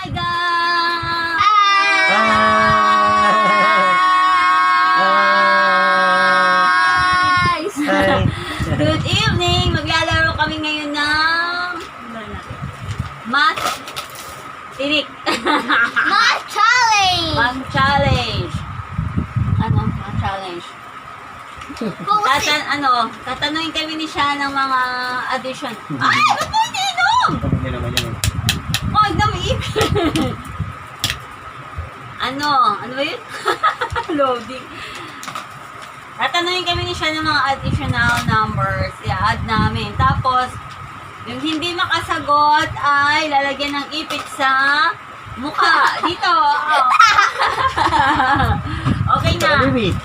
Hi guys! Guys! Good evening! Maglalaro kami ngayon ng Math Tinik. Math challenge! Math challenge. Ano? Math challenge. Tatanungin kami ni siya ng mga addition. Ay! Ba't mo ininom? Hindi naman yun. Huwag na maipin. Ano ba yun? Loading. Tatanungin kami ni siya ng mga additional numbers. I-add namin. Tapos, yung hindi makasagot ay lalagyan ng ipit sa mukha. Dito. Oh. Okay na. Baby.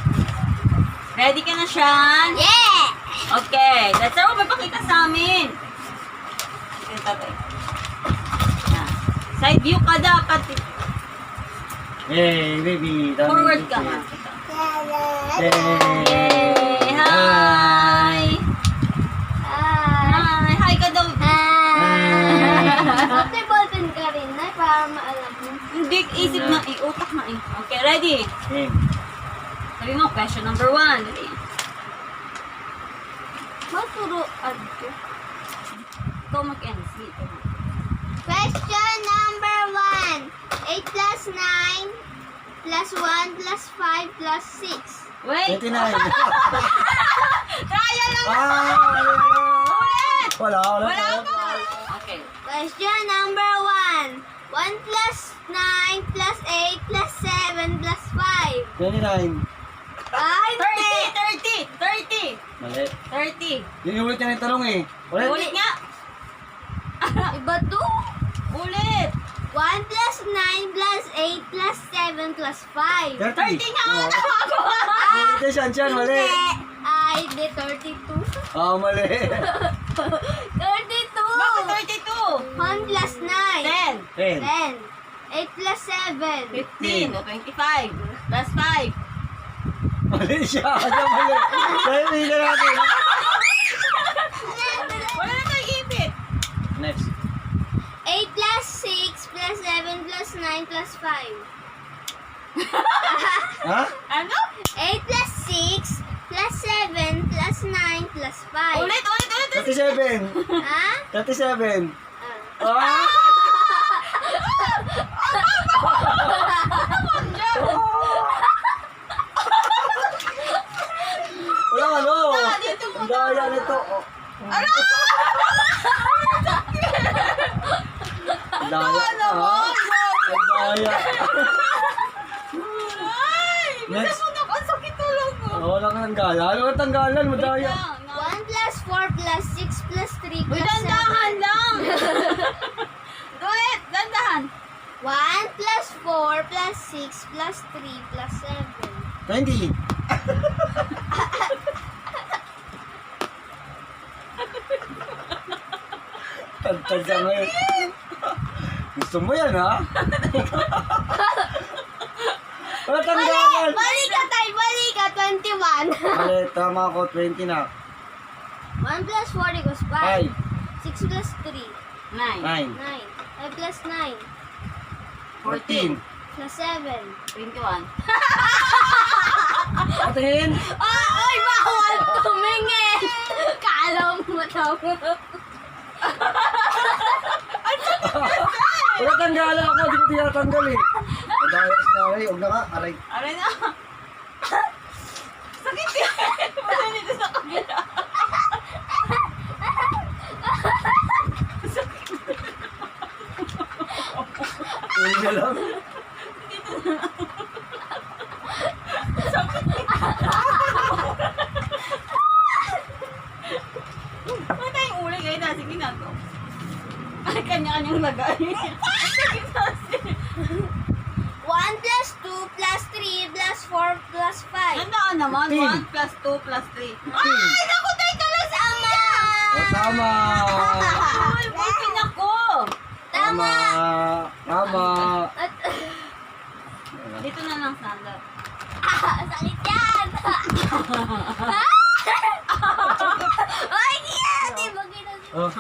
Ready ka na, Sean? Yeah! Okay. That's all. May pakita sa amin. Okay, tatay. Yan. Side view ka dapat. Yay, baby. Forward ka nga. Yay. Yay! Hi! Hi! Hi ka daw. Ate, ballpen ka rin na para maalam mo. Hindi, isip na utak na Okay, ready? Yay. Sabi mo, question number 1. Dali. Maturuan ko. Ikaw mag-MC. Question number 1. 8 plus 9 plus 1 plus 5 plus 6. Wait! 29. Kaya lang! Ulit! Wala. Wala pa! Okay. Question number 1. 1 plus 9 plus 8 plus 7 plus 5. 29. Ay, 30! Mali. 30! Yung ulit yan yung talong eh. Ulit? Ulit nga! iba to. Ulit! 1 plus 9 plus 8 plus 7 plus 5. 30 nga Oo. ako nakakuha! Ito siyan, mali. Ay, di 32. Oo, mali. 32. Bakit 32? 1 plus 9. 10! 10. 10. 8 plus 7. 15 o 25 plus 5. Mali siya. Siya mali. Dahil hindi ka natin. Wala na tayong ipit. Next. 8 plus 6 plus 7 plus 9 plus 5. Ha? Ano? 8 plus 6 plus 7 plus 9 plus 5. Ulit. 37. Ha? 37. Ah. Ah! Wala ano. Dito mo Ang daya nito. Oh. Ang daya. Ah. Ang daya. Ay! Next. Bisa mo ang sakit tulog ko. Wala ka ng gala. Ano ang tanggalan? Madaya. 1 plus 4 plus 6 plus 3 Uy, plus 7. dandahan lang. Ulit, dandahan. 1 plus 4 plus 6 plus 3 plus 7. 20. Tantad ka ngayon. Gusto mo yan, ha? Wala tanggalan. Mali ka tayo, mali ka. 21. Mali, tama ako. 20 na. 1 plus 4 equals 5. 5. 6 plus 3. 9, 9. 9. 5 plus 9. 14. Plus 7. 21. Patingin. Ay, bawal tumingin. Kala mo daw. Wala tanggalan ako. Hindi ko tinatanggal eh. Madaya si Naray. Huwag na nga. Aray. Aray na. Sakit yan. Wala nito sa kabila. Uwi na lang. Wala tayong uli ngayon na. Sige na to. Ay, kanya-kanyang lagay. Sakit na kasi. 1 plus 2 plus 3 plus 4 plus 5. Tandaan naman. 15. 1 plus 2 plus 3. Ay, naku, tayo ka lang sa ama. O, tama. Ay, bukin ako. Tama. Tama. At, Dito na lang sandal. sakit yan. Ay, di ba ginagawa? Oh.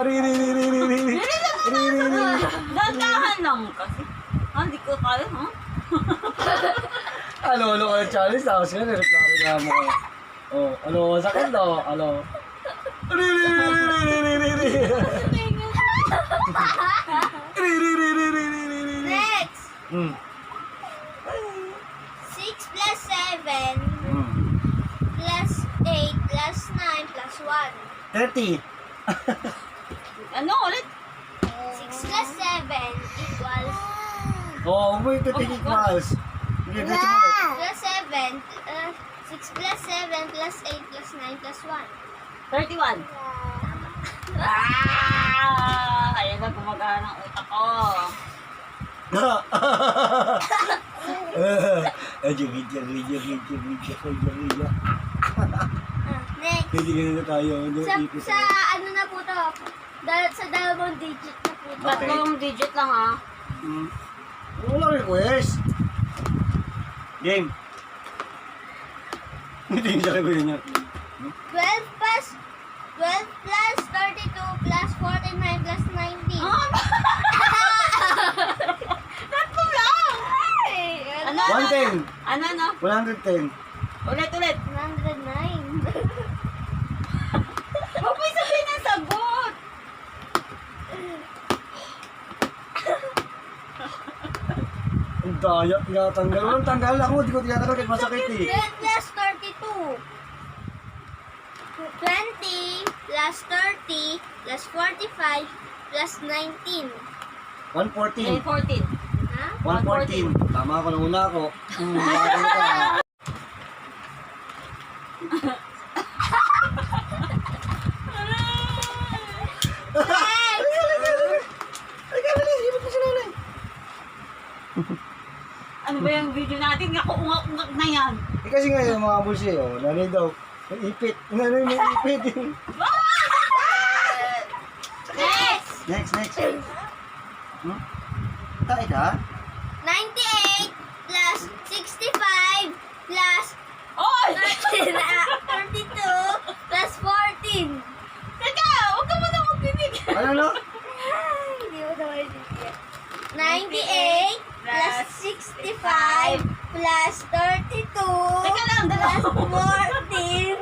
Ari. Bilisan mo Dandahan lang kasi. Hindi ko kaya, ha? Ano ka ng challenge? Tapos nga, nireklamo ko. Oh, ano, sakit daw. Ano? Next. Hmm. 6 plus 7 Hmm. plus 8 plus 9 plus 30. Ano ulit? 1. 6 plus 7 equals Oh, huwag mo yung titigit, Miles. Hindi, dito mo ulit. plus 7. 6 plus 7 plus 8 plus 9 plus 1. 31. Ayan na, gumagana ng utak ko. Next. Hindi ganun na tayo. Sa ano na po to? Sa dalawang digit na po to. Okay. Tatlong digit lang, ha? Wala request. Game. Hindi yung sabi ko yun. 12 plus 32 plus 49 plus 90. Ah, tatlo lang! Ano, ano? 110. Ano? 110. Ulit. 109. Huwag mo sabihin ang sagot! Ang daya, tinatanggal. Walang tanggal ako, di ko tinatanggal kahit masakit eh. 10 plus 32. 20 plus 30 plus 45 plus 19. 114. 14. Ha? 114. Tama ako, nauna ako. Bago ka. Ano ba yung video natin? Ungak-ungak na yan. Eh kasi nga yung mga bulsi, oh, nanay daw. May ipit. Nanay may ipit. Next. Next. Hmm? Tayo ka? 98 plus 65 plus Oy! 32 plus 14. Teka! Huwag ka muna magpinig. Ano? Hindi mo na maintindihan. 98 plus 65 plus 32 Teka lang, dalawa. plus 14.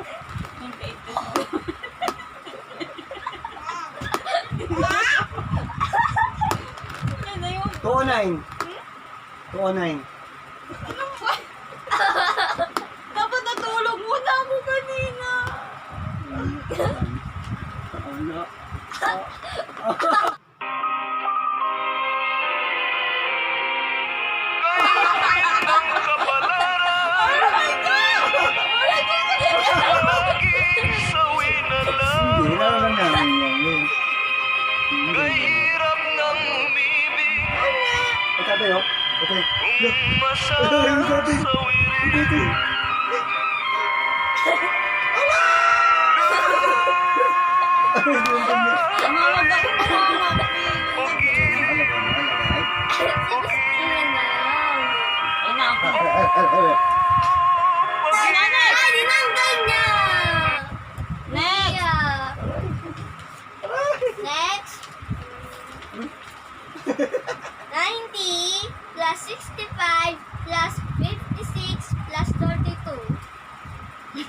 Yan na yung... 209. 209. Dapat natulog muna ako kanina. Ano? Hindi, lalo lang namin yan. Kahirap ng umibig Ito, tayo. Ito. kung masarap sa wirid. Ito. Tumawag ako tumawag. Tingnan na lang. Ayun na ako. Ay, dinanggal niya! Next! Yeah. Next. 90 plus 65 plus 56 plus 32.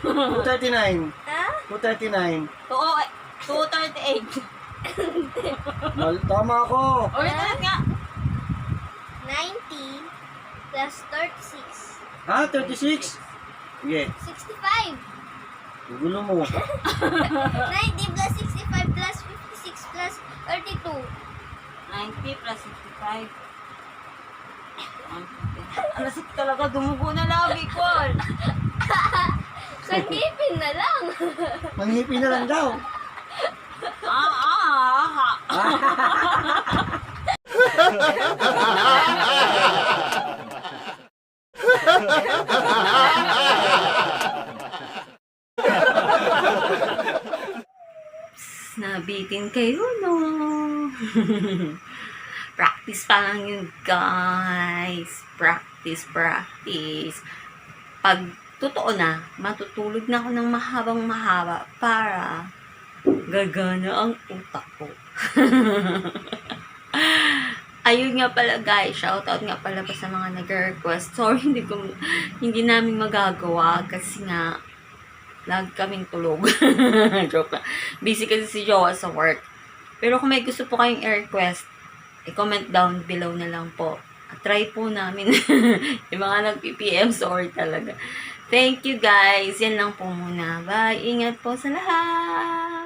239. Ha? 239. 238. Tama ako. Ulit nga. 90 plus 36. Ha? 36? Sige. 65. Gulo mo. 90 plus 65 plus 56 plus 32. 90 plus 65. Ang sakit talaga, dumugo na labi ko. Sa ngipin na lang. Manghipin na lang daw. Nabitin kayo, no? Practice pa lang yun, guys. Practice. Pag totoo na, matutulog na ako ng mahabang mahaba para gagana ang utak ko. Ayun nga pala guys, shoutout nga pala pa sa mga nag-request. Sorry, hindi namin magagawa kasi nga lagi kaming tulog. Joke lang. Busy kasi si Jowa sa work. Pero kung may gusto po kayong i-request, i-comment down below na lang po. At try po namin. Yung mga nag-PPM, sorry talaga. Thank you guys. Yan lang po muna. Bye. Ingat po sa lahat.